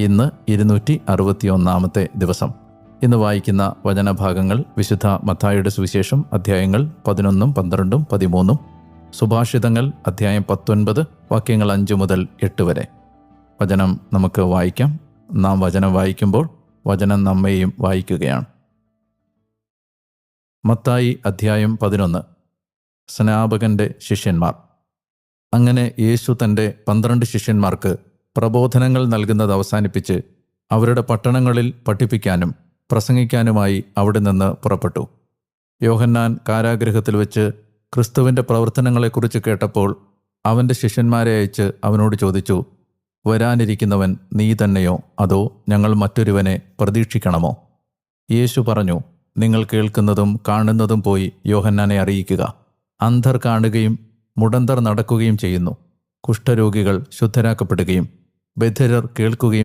ഇന്ന് 261 ദിവസം. ഇന്ന് വായിക്കുന്ന വചനഭാഗങ്ങൾ വിശുദ്ധ മത്തായിയുടെ സുവിശേഷം അധ്യായങ്ങൾ 11, 12, 13, സുഭാഷിതങ്ങൾ അധ്യായം 19, വാക്യങ്ങൾ 5 മുതൽ 8 വരെ. വചനം നമുക്ക് വായിക്കാം. നാം വചനം വായിക്കുമ്പോൾ വചനം നമ്മെയും വായിക്കുകയാണ്. മത്തായി അധ്യായം 11. സ്നാപകന്റെ ശിഷ്യന്മാർ. അങ്ങനെ യേശു തൻ്റെ 12 ശിഷ്യന്മാർക്ക് പ്രബോധനങ്ങൾ നൽകുന്നത് അവസാനിപ്പിച്ച് അവരുടെ പട്ടണങ്ങളിൽ പഠിപ്പിക്കാനും പ്രസംഗിക്കാനുമായി അവിടെ നിന്ന് പുറപ്പെട്ടു. യോഹന്നാൻ കാരാഗൃഹത്തിൽ വെച്ച് ക്രിസ്തുവിൻ്റെ പ്രവർത്തനങ്ങളെക്കുറിച്ച് കേട്ടപ്പോൾ അവൻ്റെ ശിഷ്യന്മാരെ അയച്ച് അവനോട് ചോദിച്ചു, വരാനിരിക്കുന്നവൻ നീ തന്നെയോ അതോ ഞങ്ങൾ മറ്റൊരുവനെ പ്രതീക്ഷിക്കണമോ? യേശു പറഞ്ഞു, നിങ്ങൾ കേൾക്കുന്നതും കാണുന്നതും പോയി യോഹന്നാനെ അറിയിക്കുക. അന്ധർ കാണുകയും മുടന്തർ നടക്കുകയും ചെയ്യുന്നു, കുഷ്ഠരോഗികൾ ശുദ്ധരാക്കപ്പെടുകയും ബധിരർ കേൾക്കുകയും